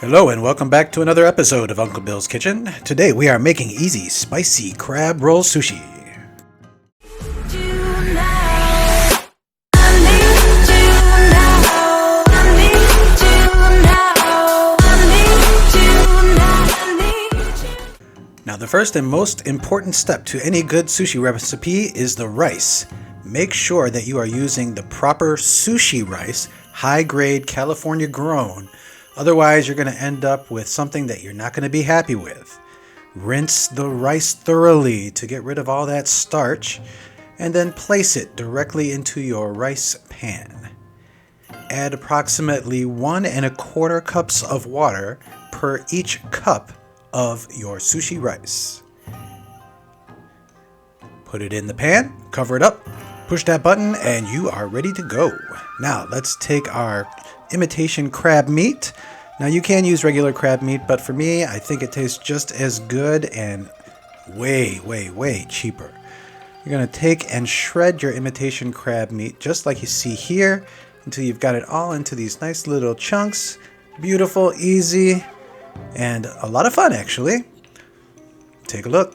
Hello and welcome back to another episode of Uncle Bill's Kitchen. Today we are making easy, spicy crab roll sushi. Now the first and most important step to any good sushi recipe is the rice. Make sure that you are using the proper sushi rice, high grade California grown. Otherwise, you're going to end up with something that you're not going to be happy with. Rinse the rice thoroughly to get rid of all that starch, and then place it directly into your rice pan. Add approximately 1¼ cups of water per each cup of your sushi rice. Put it in the pan, cover it up, push that button, and you are ready to go. Now, let's take our imitation crab meat. Now you can use regular crab meat, but for me, I think it tastes just as good and way cheaper. You're going to take and shred your imitation crab meat just like you see here until you've got it all into these nice little chunks. Beautiful, easy, and a lot of fun actually. Take a look.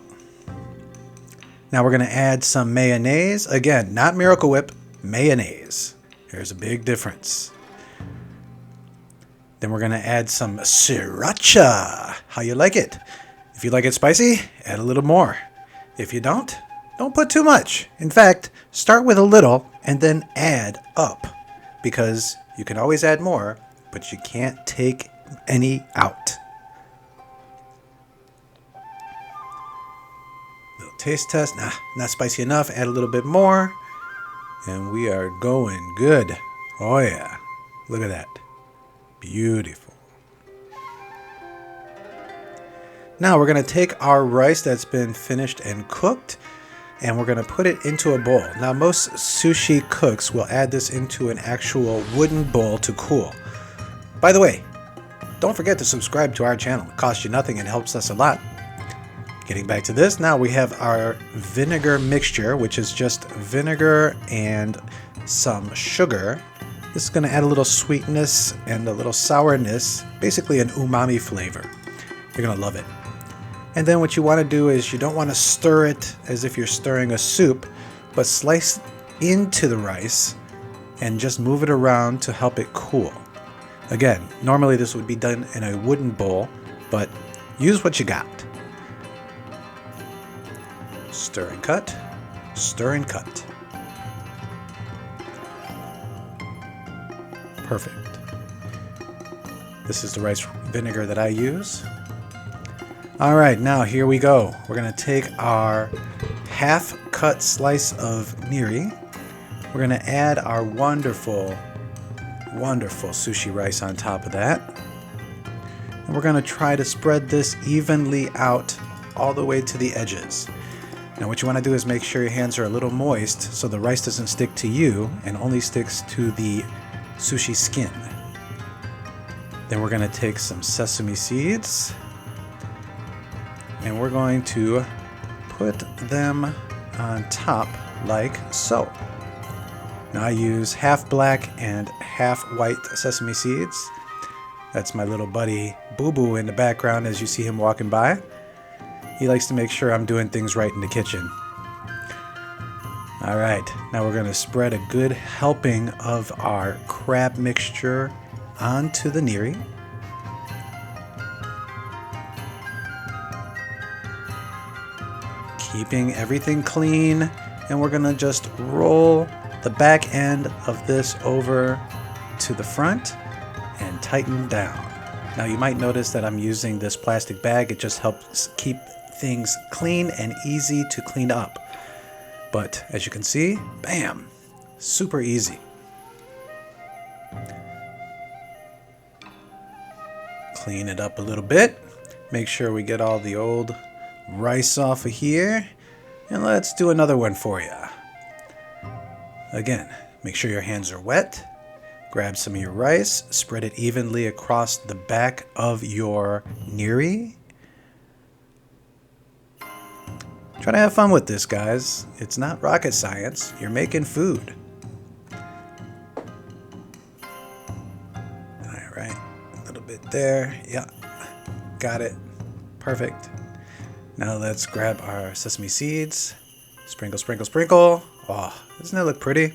Now we're going to add some mayonnaise. Again, not Miracle Whip, mayonnaise. There's a big difference. Then we're going to add some sriracha. How you like it? If you like it spicy, add a little more. If you don't put too much. In fact, start with a little and then add up. Because you can always add more, but you can't take any out. Little taste test. Nah, not spicy enough. Add a little bit more. And we are going good. Oh yeah. Look at that. Beautiful. Now we're going to take our rice that's been finished and cooked, and we're going to put it into a bowl. Now most sushi cooks will add this into an actual wooden bowl to cool. By the way, don't forget to subscribe to our channel. It costs you nothing and helps us a lot. Getting back to this, now we have our vinegar mixture, which is just vinegar and some sugar. This is going to add a little sweetness and a little sourness, basically an umami flavor. You're going to love it. And then what you want to do is you don't want to stir it as if you're stirring a soup, but slice into the rice and just move it around to help it cool. Again, normally this would be done in a wooden bowl, but use what you got. Stir and cut, stir and cut. Perfect. This is the rice vinegar that I use. All right, now here we go. We're going to take our half-cut slice of nori. We're going to add our wonderful sushi rice on top of that. And we're going to try to spread this evenly out all the way to the edges. Now what you want to do is make sure your hands are a little moist so the rice doesn't stick to you and only sticks to the sushi skin. Then we're going to take some sesame seeds and we're going to put them on top like so. Now I use half black and half white sesame seeds. That's my little buddy Boo Boo in the background as you see him walking by. He likes to make sure I'm doing things right in the kitchen. All right, now we're going to spread a good helping of our crab mixture onto the nori. Keeping everything clean, and we're going to just roll the back end of this over to the front and tighten down. Now you might notice that I'm using this plastic bag. It just helps keep things clean and easy to clean up. But as you can see, bam, super easy. Clean it up a little bit. Make sure we get all the old rice off of here. And let's do another one for you. Again, make sure your hands are wet. Grab some of your rice, spread it evenly across the back of your nori. Try to have fun with this, guys. It's not rocket science. You're making food. All right, a little bit right there. Yeah, got it. Perfect. Now let's grab our sesame seeds. Sprinkle, sprinkle, sprinkle. Oh, doesn't it look pretty?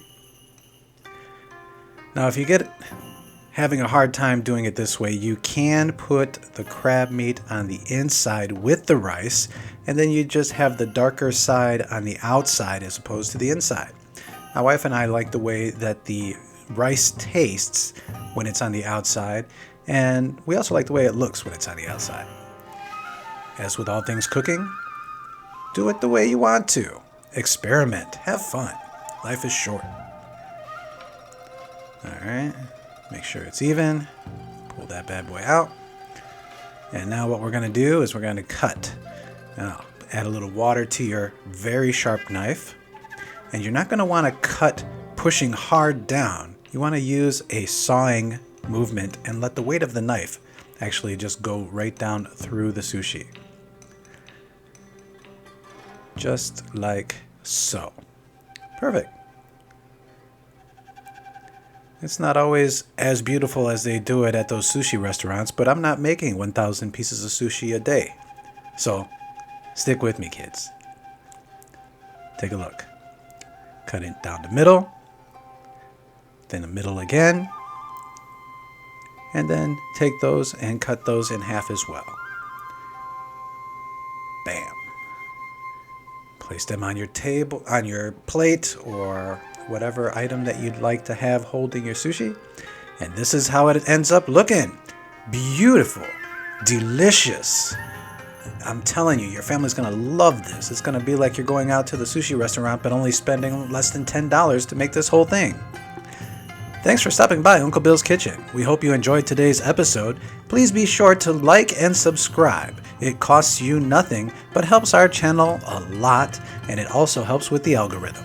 Now if you get having a hard time doing it this way, you can put the crab meat on the inside with the rice, and then you just have the darker side on the outside as opposed to the inside. My wife and I like the way that the rice tastes when it's on the outside, and we also like the way it looks when it's on the outside. As with all things cooking, do it the way you want to. Experiment. Have fun. Life is short. Alright. Make sure it's even. Pull that bad boy out. And now what we're going to do is we're going to cut. Now, add a little water to your very sharp knife. And you're not going to want to cut pushing hard down. You want to use a sawing movement and let the weight of the knife actually just go right down through the sushi. Just like so. Perfect. It's not always as beautiful as they do it at those sushi restaurants, but I'm not making 1,000 pieces of sushi a day. So, stick with me, kids. Take a look. Cut it down the middle, then the middle again, and then take those and cut those in half as well. Bam. Place them on your table, on your plate, or whatever item that you'd like to have holding your sushi. And this is how it ends up looking. Beautiful, delicious. I'm telling you, your family's going to love this. It's going to be like you're going out to the sushi restaurant, but only spending less than $10 to make this whole thing. Thanks for stopping by Uncle Bill's Kitchen. We hope you enjoyed today's episode. Please be sure to like and subscribe. It costs you nothing, but helps our channel a lot, and it also helps with the algorithm.